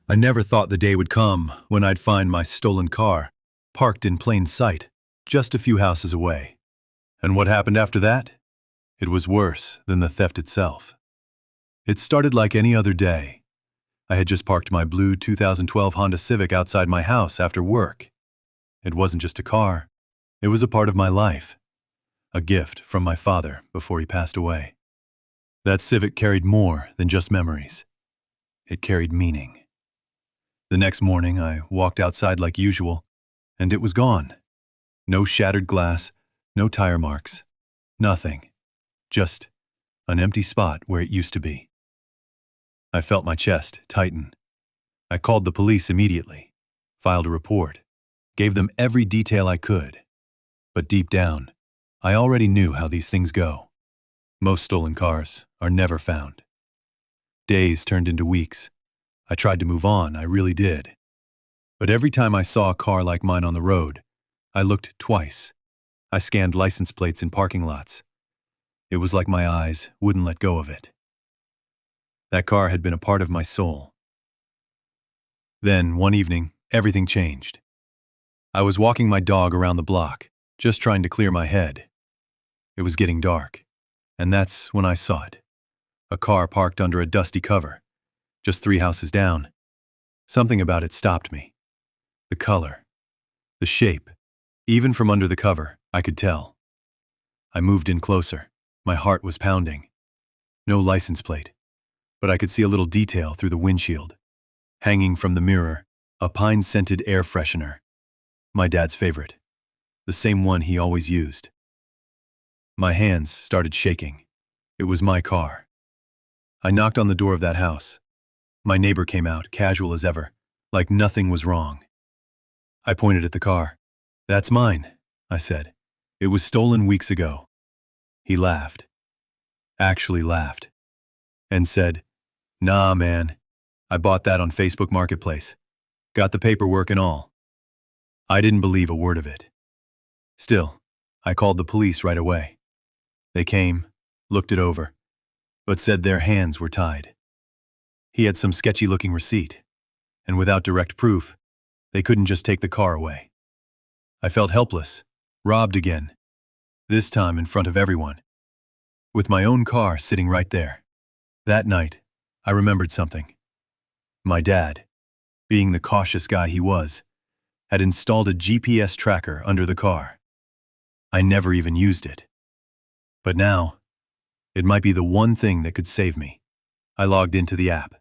I never thought the day would come when I'd find my stolen car, parked in plain sight, just a few houses away. And what happened after that? It was worse than the theft itself. It started like any other day. I had just parked my blue 2012 Honda Civic outside my house after work. It wasn't just a car. It was a part of my life. A gift from my father before he passed away. That Civic carried more than just memories. It carried meaning. The next morning, I walked outside like usual, and it was gone. No shattered glass, no tire marks, nothing. Just an empty spot where it used to be. I felt my chest tighten. I called the police immediately, filed a report, gave them every detail I could. But deep down, I already knew how these things go. Most stolen cars are never found. Days turned into weeks. I tried to move on, I really did. But every time I saw a car like mine on the road, I looked twice. I scanned license plates in parking lots. It was like my eyes wouldn't let go of it. That car had been a part of my soul. Then, one evening, everything changed. I was walking my dog around the block, just trying to clear my head. It was getting dark, and that's when I saw it. A car parked under a dusty cover, just 3 houses down. Something about it stopped me. The color, the shape, even from under the cover, I could tell. I moved in closer. My heart was pounding. No license plate, but I could see a little detail through the windshield. Hanging from the mirror, a pine-scented air freshener. My dad's favorite, the same one he always used. My hands started shaking. It was my car. I knocked on the door of that house. My neighbor came out, casual as ever, like nothing was wrong. I pointed at the car. "That's mine," I said. "It was stolen weeks ago." He laughed. Actually laughed. And said, "Nah, man. I bought that on Facebook Marketplace. Got the paperwork and all." I didn't believe a word of it. Still, I called the police right away. They came, looked it over, but said their hands were tied. He had some sketchy-looking receipt, and without direct proof, they couldn't just take the car away. I felt helpless, robbed again, this time in front of everyone, with my own car sitting right there. That night, I remembered something. My dad, being the cautious guy he was, had installed a GPS tracker under the car. I never even used it. But now, it might be the one thing that could save me. I logged into the app.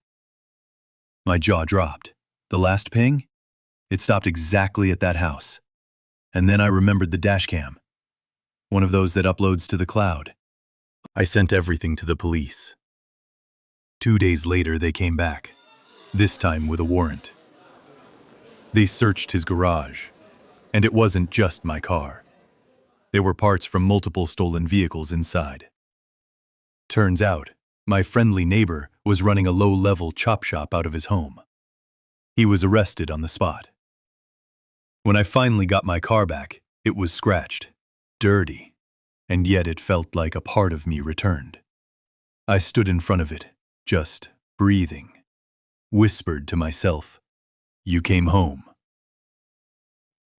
My jaw dropped. The last ping? It stopped exactly at that house. And then I remembered the dashcam, one of those that uploads to the cloud. I sent everything to the police. 2 days later, they came back, this time with a warrant. They searched his garage, and it wasn't just my car. There were parts from multiple stolen vehicles inside. Turns out, my friendly neighbor was running a low-level chop shop out of his home. He was arrested on the spot. When I finally got my car back, it was scratched, dirty, and yet it felt like a part of me returned. I stood in front of it, just breathing, whispered to myself, "You came home."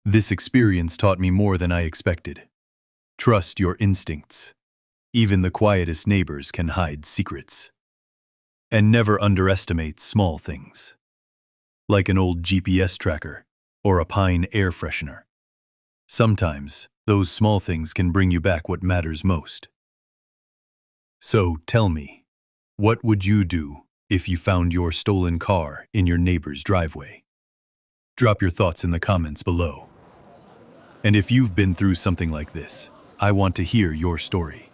This experience taught me more than I expected. Trust your instincts. Even the quietest neighbors can hide secrets. And never underestimate small things, like an old GPS tracker or a pine air freshener. Sometimes, those small things can bring you back what matters most. So tell me, what would you do if you found your stolen car in your neighbor's driveway? Drop your thoughts in the comments below. And if you've been through something like this, I want to hear your story.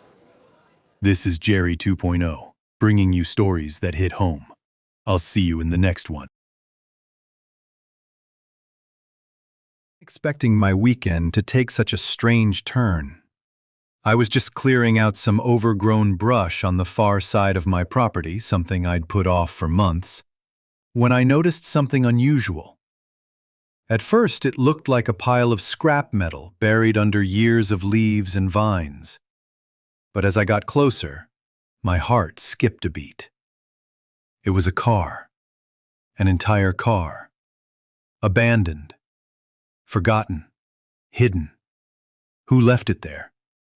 This is Jerry 2.0, bringing you stories that hit home. I'll see you in the next one. Expecting my weekend to take such a strange turn. I was just clearing out some overgrown brush on the far side of my property, something I'd put off for months, when I noticed something unusual. At first, it looked like a pile of scrap metal buried under years of leaves and vines. But as I got closer, my heart skipped a beat. It was a car. An entire car. Abandoned. Forgotten. Hidden. Who left it there?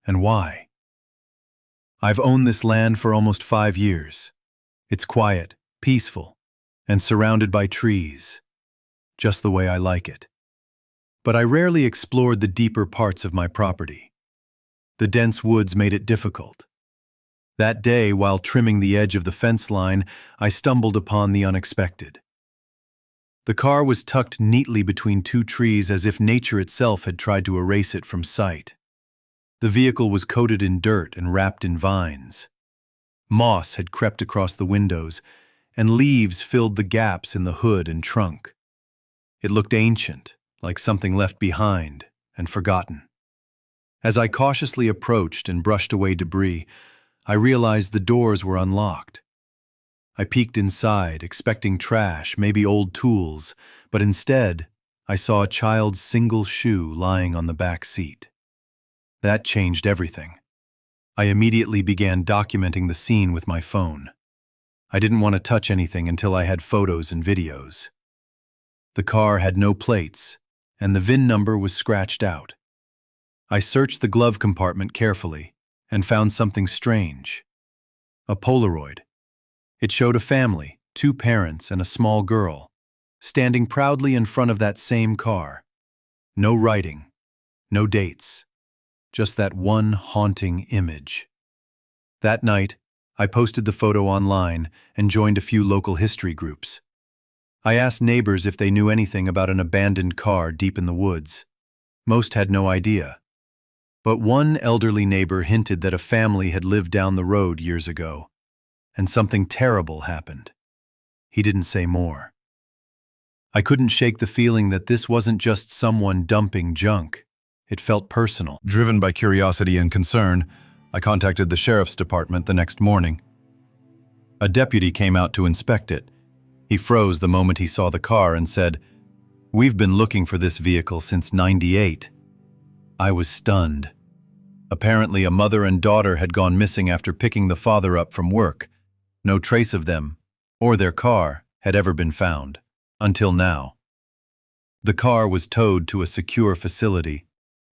And why? I've owned this land for almost 5 years. It's quiet, peaceful, and surrounded by trees, just the way I like it. But I rarely explored the deeper parts of my property. The dense woods made it difficult. That day, while trimming the edge of the fence line, I stumbled upon the unexpected. The car was tucked neatly between 2 trees as if nature itself had tried to erase it from sight. The vehicle was coated in dirt and wrapped in vines. Moss had crept across the windows, and leaves filled the gaps in the hood and trunk. It looked ancient, like something left behind and forgotten. As I cautiously approached and brushed away debris, I realized the doors were unlocked. I peeked inside, expecting trash, maybe old tools, but instead, I saw a child's single shoe lying on the back seat. That changed everything. I immediately began documenting the scene with my phone. I didn't want to touch anything until I had photos and videos. The car had no plates, and the VIN number was scratched out. I searched the glove compartment carefully and found something strange. A Polaroid. It showed a family, 2 parents and a small girl, standing proudly in front of that same car. No writing, no dates, just that one haunting image. That night, I posted the photo online and joined a few local history groups. I asked neighbors if they knew anything about an abandoned car deep in the woods. Most had no idea. But one elderly neighbor hinted that a family had lived down the road years ago, and something terrible happened. He didn't say more. I couldn't shake the feeling that this wasn't just someone dumping junk. It felt personal. Driven by curiosity and concern, I contacted the sheriff's department the next morning. A deputy came out to inspect it. He froze the moment he saw the car and said, "We've been looking for this vehicle since '98. I was stunned. Apparently, a mother and daughter had gone missing after picking the father up from work. No trace of them, or their car, had ever been found, until now. The car was towed to a secure facility,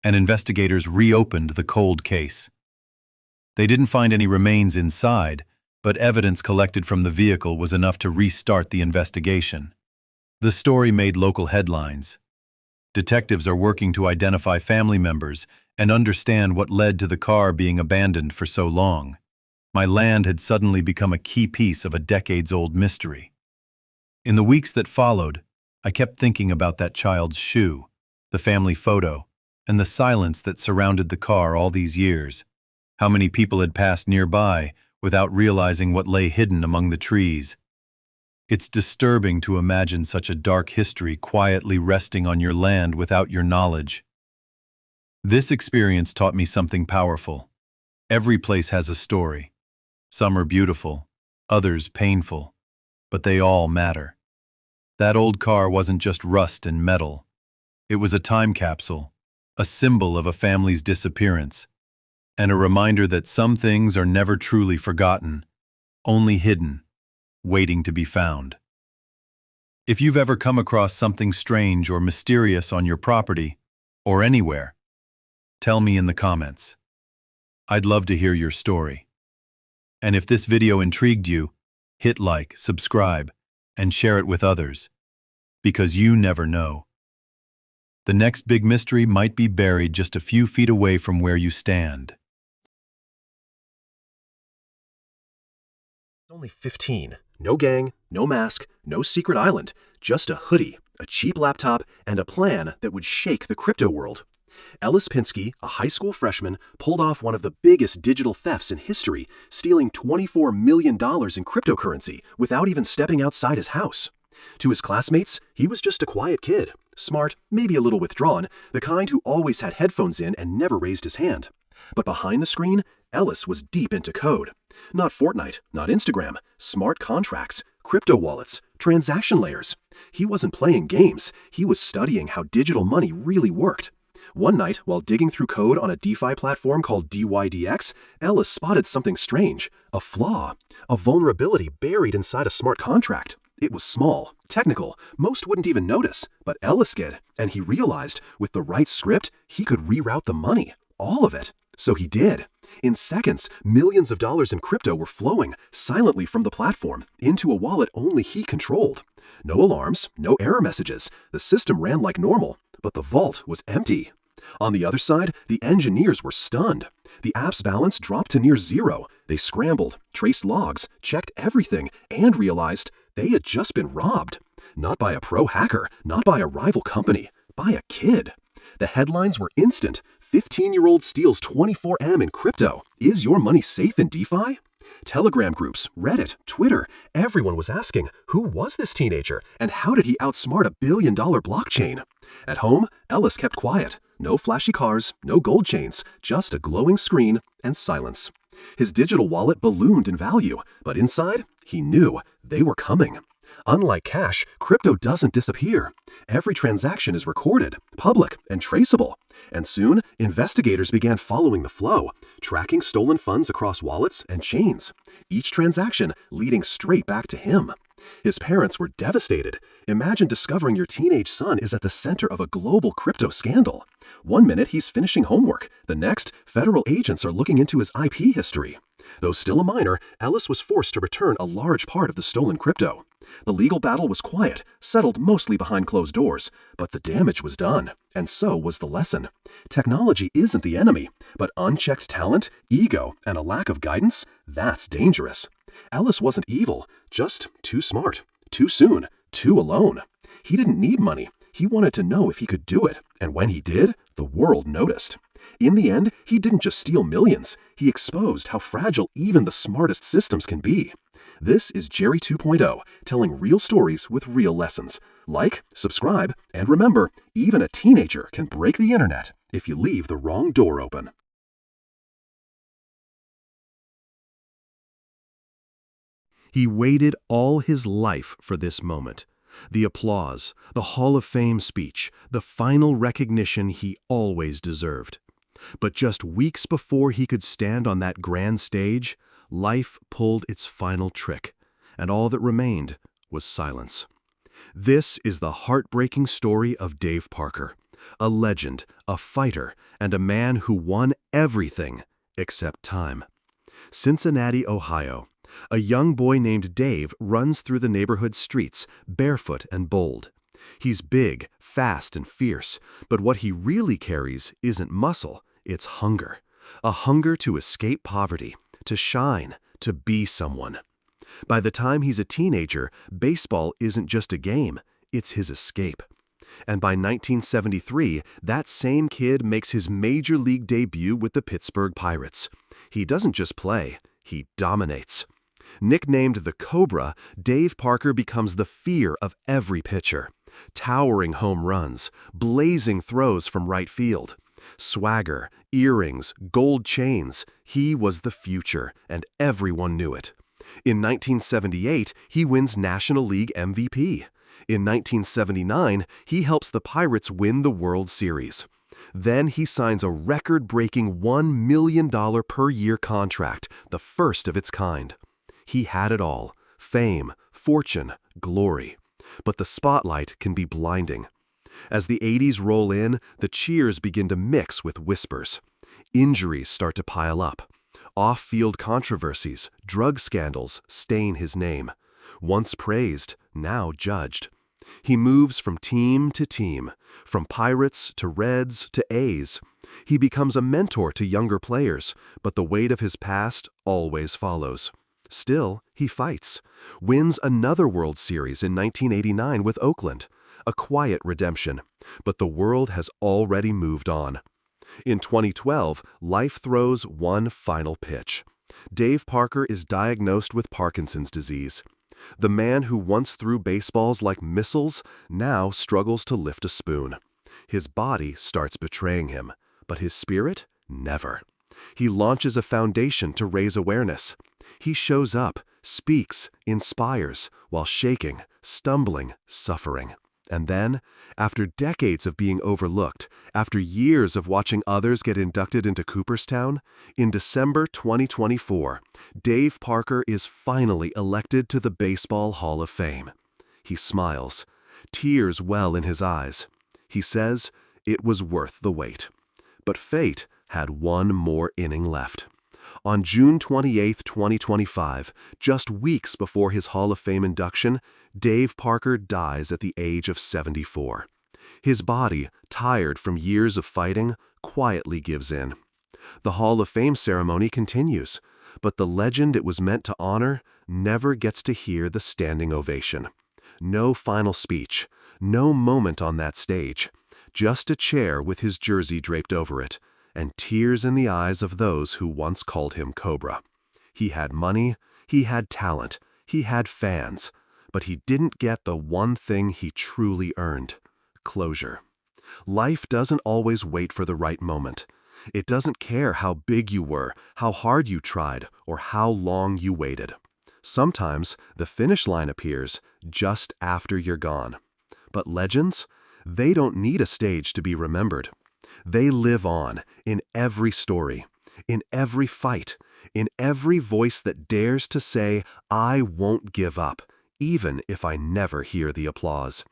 and investigators reopened the cold case. They didn't find any remains inside, but evidence collected from the vehicle was enough to restart the investigation. The story made local headlines. Detectives are working to identify family members and understand what led to the car being abandoned for so long. My land had suddenly become a key piece of a decades-old mystery. In the weeks that followed, I kept thinking about that child's shoe, the family photo, and the silence that surrounded the car all these years. How many people had passed nearby without realizing what lay hidden among the trees. It's disturbing to imagine such a dark history quietly resting on your land without your knowledge. This experience taught me something powerful. Every place has a story. Some are beautiful, others painful, but they all matter. That old car wasn't just rust and metal. It was a time capsule, a symbol of a family's disappearance, and a reminder that some things are never truly forgotten, only hidden, waiting to be found. If you've ever come across something strange or mysterious on your property, or anywhere, tell me in the comments. I'd love to hear your story. And if this video intrigued you, hit like, subscribe, and share it with others, because you never know. The next big mystery might be buried just a few feet away from where you stand. Only 15. No gang, no mask, no secret island, just a hoodie, a cheap laptop, and a plan that would shake the crypto world. Ellis Pinsky, a high school freshman, pulled off one of the biggest digital thefts in history, stealing $24 million in cryptocurrency without even stepping outside his house. To his classmates, he was just a quiet kid, smart, maybe a little withdrawn, the kind who always had headphones in and never raised his hand. But behind the screen, Ellis was deep into code. Not Fortnite, not Instagram, smart contracts, crypto wallets, transaction layers. He wasn't playing games, he was studying how digital money really worked. One night, while digging through code on a DeFi platform called DYDX, Ellis spotted something strange, a flaw, a vulnerability buried inside a smart contract. It was small, technical, most wouldn't even notice, but Ellis did, and he realized with the right script, he could reroute the money, all of it. So he did. In seconds, millions of dollars in crypto were flowing silently from the platform into a wallet only he controlled. No alarms, no error messages. The system ran like normal, but the vault was empty. On the other side, the engineers were stunned. The app's balance dropped to near zero. They scrambled, traced logs, checked everything, and realized they had just been robbed. Not by a pro hacker, not by a rival company, by a kid. The headlines were instant. 15-year-old steals 24M in crypto. Is your money safe in DeFi? Telegram groups, Reddit, Twitter, everyone was asking, who was this teenager and how did he outsmart a billion-dollar blockchain? At home, Ellis kept quiet. No flashy cars, no gold chains, just a glowing screen and silence. His digital wallet ballooned in value, but inside, he knew they were coming. Unlike cash, crypto doesn't disappear. Every transaction is recorded, public, and traceable. And soon, investigators began following the flow, tracking stolen funds across wallets and chains, each transaction leading straight back to him. His parents were devastated. Imagine discovering your teenage son is at the center of a global crypto scandal. One minute he's finishing homework, the next, federal agents are looking into his IP history. Though still a minor, Ellis was forced to return a large part of the stolen crypto. The legal battle was quiet, settled mostly behind closed doors, but the damage was done, and so was the lesson. Technology isn't the enemy, but unchecked talent, ego, and a lack of guidance, that's dangerous. Ellis wasn't evil, just too smart, too soon, too alone. He didn't need money. He wanted to know if he could do it, and when he did, the world noticed. In the end, he didn't just steal millions. He exposed how fragile even the smartest systems can be. This is Jerry 2.0, telling real stories with real lessons. Like, subscribe, and remember, even a teenager can break the internet if you leave the wrong door open. He waited all his life for this moment. The applause, the Hall of Fame speech, the final recognition he always deserved. But just weeks before he could stand on that grand stage, life pulled its final trick, and all that remained was silence. This is the heartbreaking story of Dave Parker, a legend, a fighter, and a man who won everything except time. Cincinnati, Ohio. A young boy named Dave runs through the neighborhood streets, barefoot and bold. He's big, fast, and fierce, but what he really carries isn't muscle, it's hunger. A hunger to escape poverty, to shine, to be someone. By the time he's a teenager, baseball isn't just a game, it's his escape. And by 1973, that same kid makes his major league debut with the Pittsburgh Pirates. He doesn't just play, he dominates. Nicknamed the Cobra, Dave Parker becomes the fear of every pitcher. Towering home runs, blazing throws from right field. Swagger, earrings, gold chains. He was the future, and everyone knew it. In 1978, he wins National League MVP. In 1979, he helps the Pirates win the World Series. Then he signs a record-breaking $1 million per year contract, the first of its kind. He had it all: fame, fortune, glory. But the spotlight can be blinding. As the 80s roll in, the cheers begin to mix with whispers. Injuries start to pile up. Off-field controversies, drug scandals stain his name. Once praised, now judged. He moves from team to team, from Pirates to Reds to A's. He becomes a mentor to younger players, but the weight of his past always follows. Still, he fights, wins another World Series in 1989 with Oakland. A quiet redemption, but the world has already moved on. In 2012, life throws one final pitch. Dave Parker is diagnosed with Parkinson's disease. The man who once threw baseballs like missiles now struggles to lift a spoon. His body starts betraying him, but his spirit never. He launches a foundation to raise awareness. He shows up, speaks, inspires, while shaking, stumbling, suffering. And then, after decades of being overlooked, after years of watching others get inducted into Cooperstown, in December 2024, Dave Parker is finally elected to the Baseball Hall of Fame. He smiles. Tears well in his eyes. He says it was worth the wait. But fate had one more inning left. On June 28, 2025, just weeks before his Hall of Fame induction, Dave Parker dies at the age of 74. His body, tired from years of fighting, quietly gives in. The Hall of Fame ceremony continues, but the legend it was meant to honor never gets to hear the standing ovation. No final speech, no moment on that stage, just a chair with his jersey draped over it, and tears in the eyes of those who once called him Cobra. He had money, he had talent, he had fans, but he didn't get the one thing he truly earned: closure. Life doesn't always wait for the right moment. It doesn't care how big you were, how hard you tried, or how long you waited. Sometimes the finish line appears just after you're gone. But legends? They don't need a stage to be remembered. They live on in every story, in every fight, in every voice that dares to say, "I won't give up," even if I never hear the applause.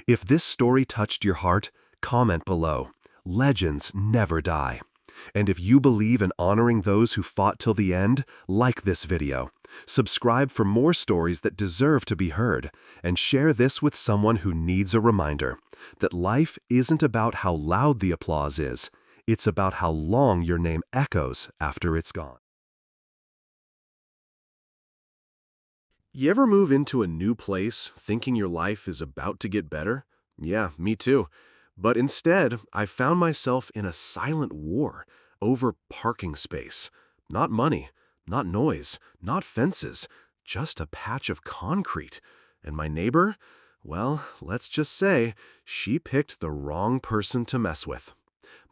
If this story touched your heart, comment below. Legends never die. And if you believe in honoring those who fought till the end, like this video. Subscribe for more stories that deserve to be heard, and share this with someone who needs a reminder that life isn't about how loud the applause is, it's about how long your name echoes after it's gone. You ever move into a new place thinking your life is about to get better? Yeah, me too. But instead, I found myself in a silent war over parking space. Not money, not noise, not fences, just a patch of concrete. And my neighbor? Well, let's just say she picked the wrong person to mess with.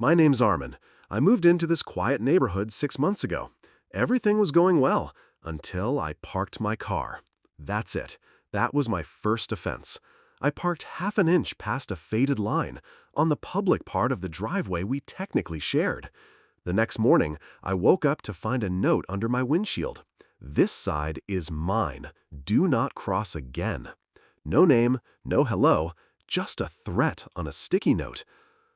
My name's Armin. I moved into this quiet neighborhood 6 months ago. Everything was going well until I parked my car. That's it. That was my first offense. I parked half an inch past a faded line on the public part of the driveway we technically shared. The next morning, I woke up to find a note under my windshield. "This side is mine. Do not cross again." No name, no hello, just a threat on a sticky note.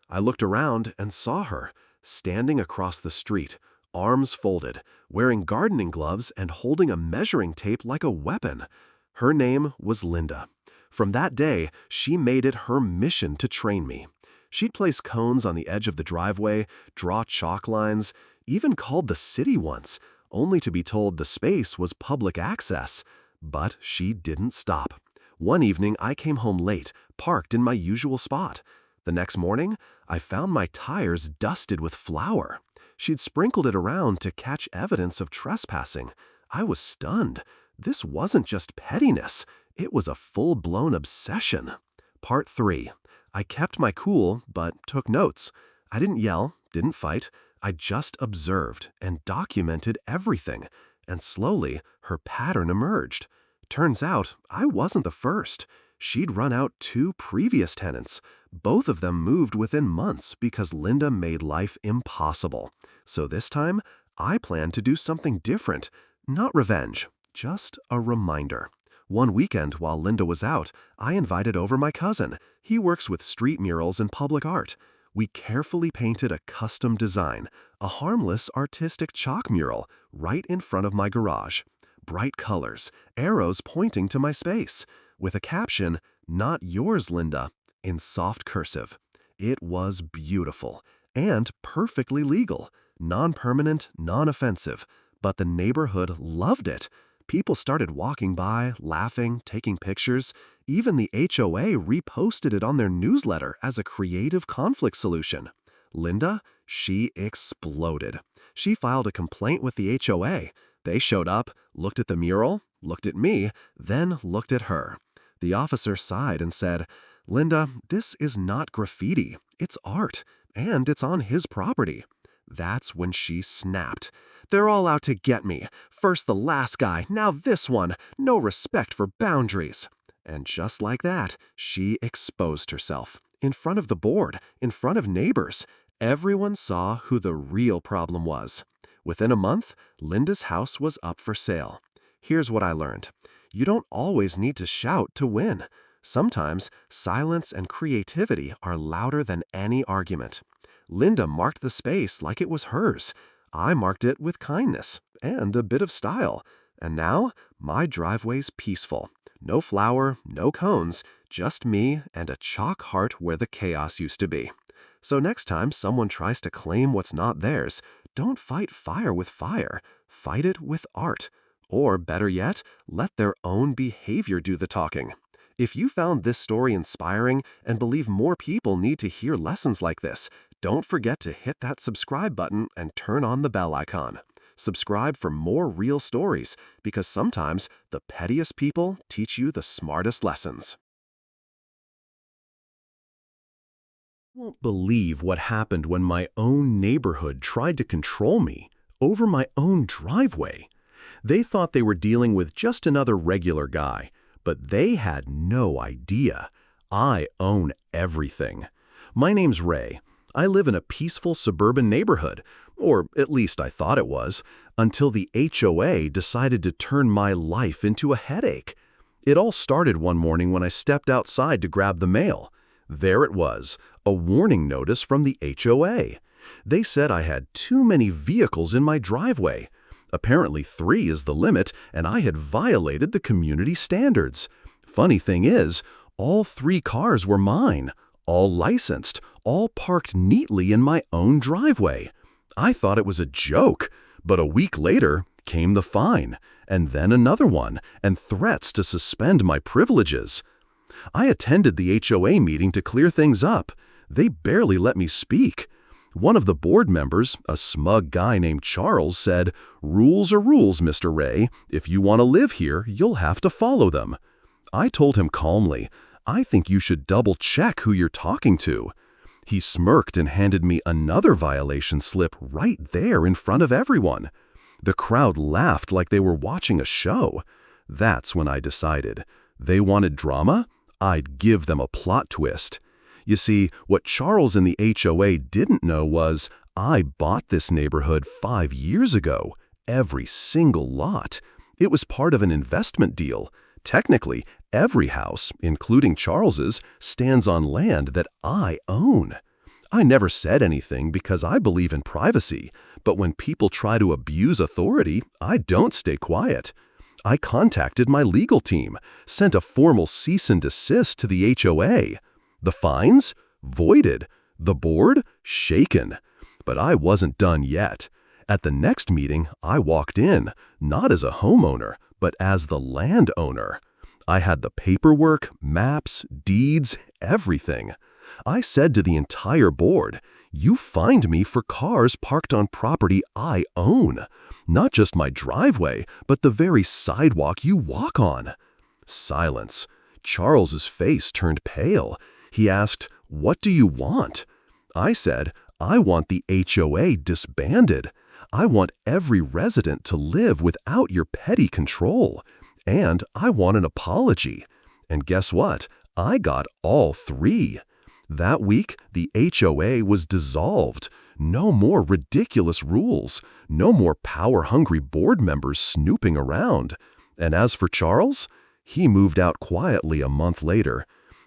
I looked around and saw her, standing across the street, arms folded, wearing gardening gloves and holding a measuring tape like a weapon. Her name was Linda. From that day, she made it her mission to train me. She'd place cones on the edge of the driveway, draw chalk lines, even called the city once, only to be told the space was public access. But she didn't stop. One evening, I came home late, parked in my usual spot. The next morning, I found my tires dusted with flour. She'd sprinkled it around to catch evidence of trespassing. I was stunned. This wasn't just pettiness. It was a full-blown obsession. Part 3. I kept my cool, but took notes. I didn't yell, didn't fight. I just observed and documented everything. And slowly, her pattern emerged. Turns out, I wasn't the first. She'd run out 2 previous tenants. Both of them moved within months because Linda made life impossible. So this time, I planned to do something different. Not revenge, just a reminder. One weekend while Linda was out, I invited over my cousin. He works with street murals and public art. We carefully painted a custom design, a harmless artistic chalk mural, right in front of my garage. Bright colors, arrows pointing to my space, with a caption, "Not yours, Linda," in soft cursive. It was beautiful and perfectly legal, non-permanent, non-offensive, but the neighborhood loved it. People started walking by, laughing, taking pictures. Even the HOA reposted it on their newsletter as a creative conflict solution. Linda, she exploded. She filed a complaint with the HOA. They showed up, looked at the mural, looked at me, then looked at her. The officer sighed and said, "Linda, this is not graffiti. It's art, and it's on his property." That's when she snapped. "They're all out to get me. First the last guy, now this one. No respect for boundaries." And just like that, she exposed herself. In front of the board, in front of neighbors. Everyone saw who the real problem was. Within a month, Linda's house was up for sale. Here's what I learned. You don't always need to shout to win. Sometimes silence and creativity are louder than any argument. Linda marked the space like it was hers. I marked it with kindness and a bit of style. And now, my driveway's peaceful. No flower, no cones, just me and a chalk heart where the chaos used to be. So next time someone tries to claim what's not theirs, don't fight fire with fire. Fight it with art. Or better yet, let their own behavior do the talking. If you found this story inspiring and believe more people need to hear lessons like this, don't forget to hit that subscribe button and turn on the bell icon. Subscribe for more real stories, because sometimes the pettiest people teach you the smartest lessons. You won't believe what happened when my own neighborhood tried to control me over my own driveway. They thought they were dealing with just another regular guy, but they had no idea. I own everything. My name's Ray. I live in a peaceful suburban neighborhood, or at least I thought it was, until the HOA decided to turn my life into a headache. It all started one morning when I stepped outside to grab the mail. There it was, a warning notice from the HOA. They said I had too many vehicles in my driveway. Apparently 3 is the limit, and I had violated the community standards. Funny thing is, all 3 cars were mine, all licensed, all parked neatly in my own driveway. I thought it was a joke, but a week later came the fine, and then another one, and threats to suspend my privileges. I attended the HOA meeting to clear things up. They barely let me speak. One of the board members, a smug guy named Charles, said, "Rules are rules, Mr. Ray. If you want to live here, you'll have to follow them." I told him calmly, "I think you should double-check who you're talking to." He smirked and handed me another violation slip right there in front of everyone. The crowd laughed like they were watching a show. That's when I decided. They wanted drama? I'd give them a plot twist. You see, what Charles and the HOA didn't know was I bought this neighborhood 5 years ago, every single lot. It was part of an investment deal. Technically, every house, including Charles's, stands on land that I own. I never said anything because I believe in privacy, but when people try to abuse authority, I don't stay quiet. I contacted my legal team, sent a formal cease and desist to the HOA. The fines? Voided. The board? Shaken. But I wasn't done yet. At the next meeting, I walked in, not as a homeowner, but as the landowner. I had the paperwork, maps, deeds, everything. I said to the entire board, "You fined me for cars parked on property I own. Not just my driveway, but the very sidewalk you walk on." Silence. Charles's face turned pale. He asked, "What do you want?" I said, "I want the HOA disbanded. I want every resident to live without your petty control. And I want an apology." And guess what? I got all 3. That week, the HOA was dissolved. No more ridiculous rules. No more power-hungry board members snooping around. And as for Charles, he moved out quietly a month later.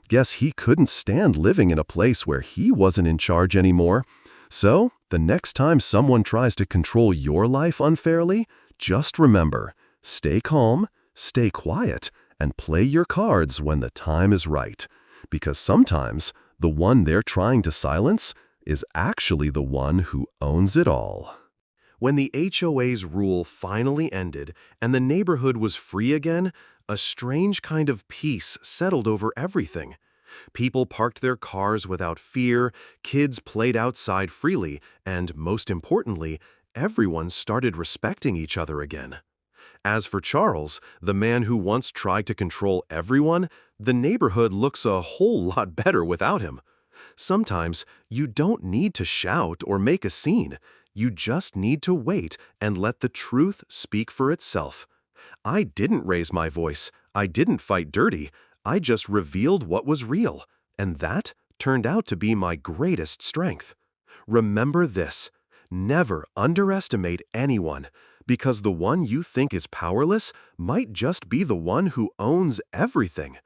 Guess he couldn't stand living in a place where he wasn't in charge anymore. So, the next time someone tries to control your life unfairly, just remember, stay calm, stay quiet, and play your cards when the time is right. Because sometimes, the one they're trying to silence is actually the one who owns it all. When the HOA's rule finally ended and the neighborhood was free again, a strange kind of peace settled over everything. People parked their cars without fear, kids played outside freely, and most importantly, everyone started respecting each other again. As for Charles, the man who once tried to control everyone, the neighborhood looks a whole lot better without him. Sometimes you don't need to shout or make a scene. You just need to wait and let the truth speak for itself. I didn't raise my voice. I didn't fight dirty. I just revealed what was real. And that turned out to be my greatest strength. Remember this. Never underestimate anyone, Because the one you think is powerless might just be the one who owns everything.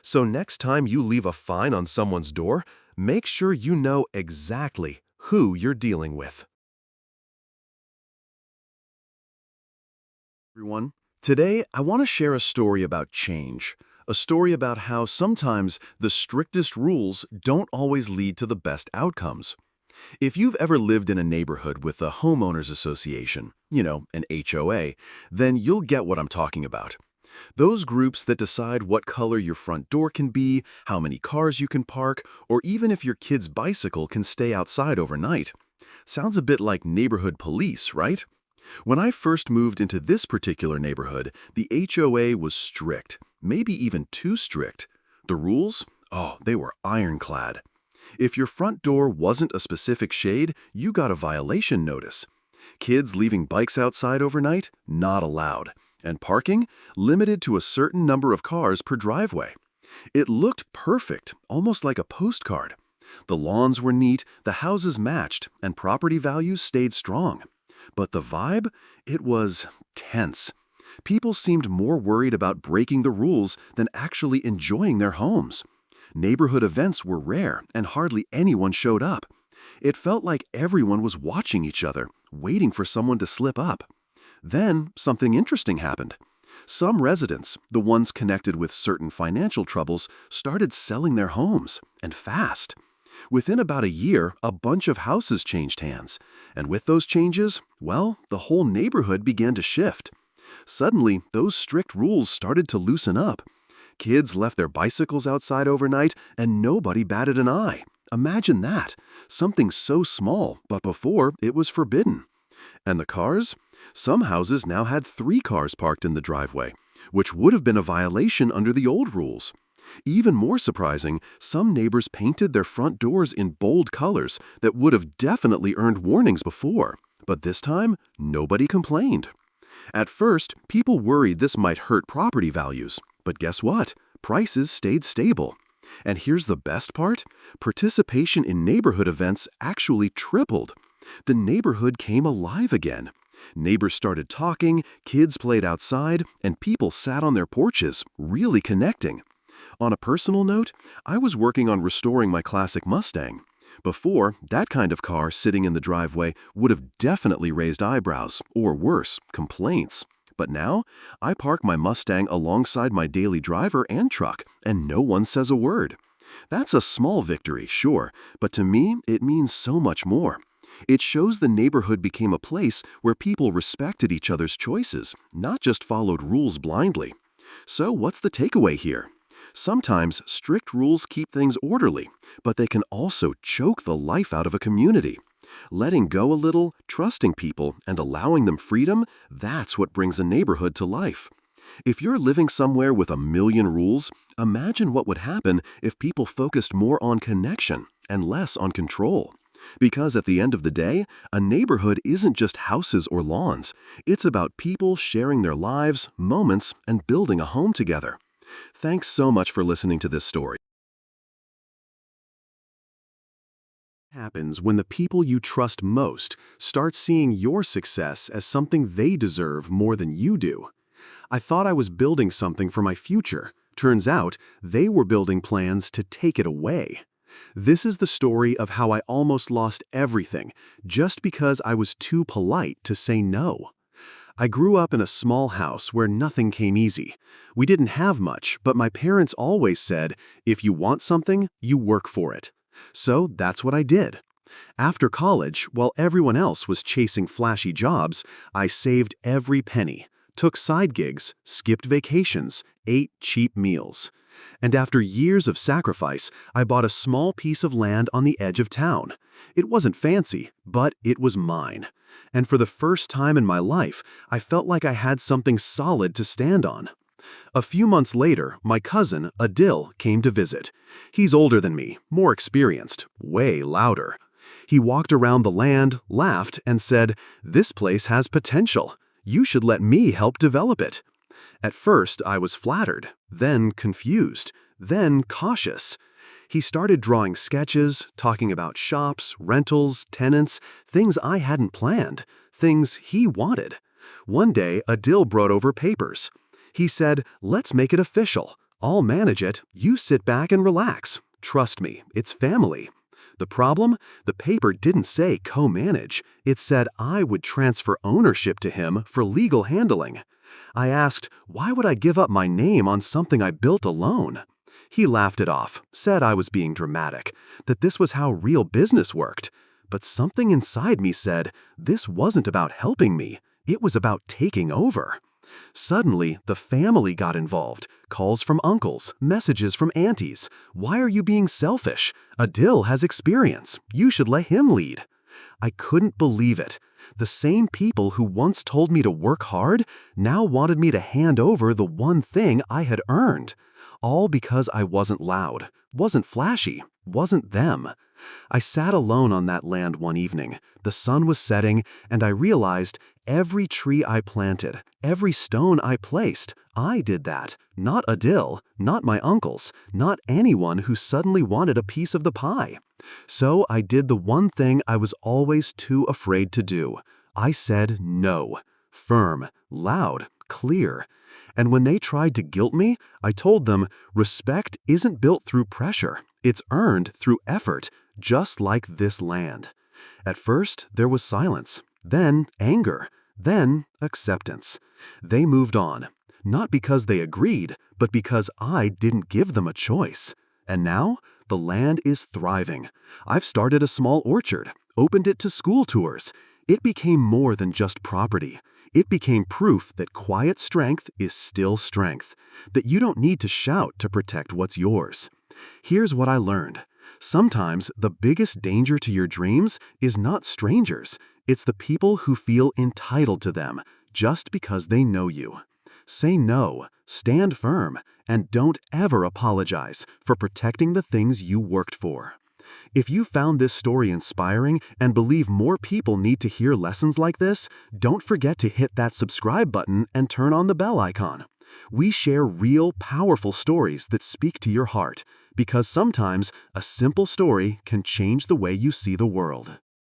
So next time you leave a fine on someone's door, make sure you know exactly who you're dealing with. Everyone, today I want to share a story about change. A story about how sometimes the strictest rules don't always lead to the best outcomes. If you've ever lived in a neighborhood with a homeowners association, an HOA, then you'll get what I'm talking about. Those groups that decide what color your front door can be, how many cars you can park, or even if your kid's bicycle can stay outside overnight. Sounds a bit like neighborhood police, right? When I first moved into this particular neighborhood, the HOA was strict, maybe even too strict. The rules? Oh, they were ironclad. If your front door wasn't a specific shade, you got a violation notice. Kids leaving bikes outside overnight? Not allowed. And parking? Limited to a certain number of cars per driveway. It looked perfect, almost like a postcard. The lawns were neat, the houses matched, and property values stayed strong. But the vibe? It was tense. People seemed more worried about breaking the rules than actually enjoying their homes. Neighborhood events were rare, and hardly anyone showed up. It felt like everyone was watching each other, waiting for someone to slip up. Then, something interesting happened. Some residents, the ones connected with certain financial troubles, started selling their homes, and fast. Within about a year, a bunch of houses changed hands. And with those changes, well, the whole neighborhood began to shift. Suddenly, those strict rules started to loosen up. Kids left their bicycles outside overnight, and nobody batted an eye. Imagine that. Something so small, but before it was forbidden. And the cars? Some houses now had 3 cars parked in the driveway, which would have been a violation under the old rules. Even more surprising, some neighbors painted their front doors in bold colors that would have definitely earned warnings before. But this time, nobody complained. At first, people worried this might hurt property values. But guess what? Prices stayed stable. And here's the best part. Participation in neighborhood events actually tripled. The neighborhood came alive again. Neighbors started talking, kids played outside, and people sat on their porches, really connecting. On a personal note, I was working on restoring my classic Mustang. Before, that kind of car sitting in the driveway would have definitely raised eyebrows, or worse, complaints. But now, I park my Mustang alongside my daily driver and truck, and no one says a word. That's a small victory, sure, but to me, it means so much more. It shows the neighborhood became a place where people respected each other's choices, not just followed rules blindly. So what's the takeaway here? Sometimes strict rules keep things orderly, but they can also choke the life out of a community. Letting go a little, trusting people, and allowing them freedom, that's what brings a neighborhood to life. If you're living somewhere with a million rules, imagine what would happen if people focused more on connection and less on control. Because at the end of the day, a neighborhood isn't just houses or lawns. It's about people sharing their lives, moments, and building a home together. Thanks so much for listening to this story. What happens when the people you trust most start seeing your success as something they deserve more than you do? I thought I was building something for my future. Turns out, they were building plans to take it away. This is the story of how I almost lost everything just because I was too polite to say no. I grew up in a small house where nothing came easy. We didn't have much, but my parents always said, if you want something, you work for it. So that's what I did. After college, while everyone else was chasing flashy jobs, I saved every penny, took side gigs, skipped vacations, ate cheap meals. And after years of sacrifice, I bought a small piece of land on the edge of town. It wasn't fancy, but it was mine. And for the first time in my life, I felt like I had something solid to stand on. A few months later, my cousin, Adil, came to visit. He's older than me, more experienced, way louder. He walked around the land, laughed, and said, "This place has potential. You should let me help develop it." At first, I was flattered, then confused, then cautious. He started drawing sketches, talking about shops, rentals, tenants, things I hadn't planned, things he wanted. One day, Adil brought over papers. He said, "Let's make it official. I'll manage it. You sit back and relax. Trust me, it's family." The problem? The paper didn't say co-manage. It said I would transfer ownership to him for legal handling. I asked, why would I give up my name on something I built alone? He laughed it off, said I was being dramatic, that this was how real business worked. But something inside me said, this wasn't about helping me. It was about taking over. Suddenly, the family got involved. Calls from uncles, messages from aunties. Why are you being selfish? Adil has experience. You should let him lead. I couldn't believe it. The same people who once told me to work hard now wanted me to hand over the one thing I had earned. All because I wasn't loud, wasn't flashy, wasn't them. I sat alone on that land one evening. The sun was setting, and I realized every tree I planted, every stone I placed, I did that. Not Adil, not my uncles, not anyone who suddenly wanted a piece of the pie. So I did the one thing I was always too afraid to do. I said no. Firm, loud, clear. And when they tried to guilt me, I told them, respect isn't built through pressure. It's earned through effort, just like this land. At first, there was silence, then anger, then acceptance. They moved on, not because they agreed, but because I didn't give them a choice. And now, the land is thriving. I've started a small orchard, opened it to school tours. It became more than just property. It became proof that quiet strength is still strength, that you don't need to shout to protect what's yours. Here's what I learned. Sometimes the biggest danger to your dreams is not strangers. It's the people who feel entitled to them just because they know you. Say no, stand firm, and don't ever apologize for protecting the things you worked for. If you found this story inspiring and believe more people need to hear lessons like this, don't forget to hit that subscribe button and turn on the bell icon. We share real, powerful stories that speak to your heart, because sometimes a simple story can change the way you see the world.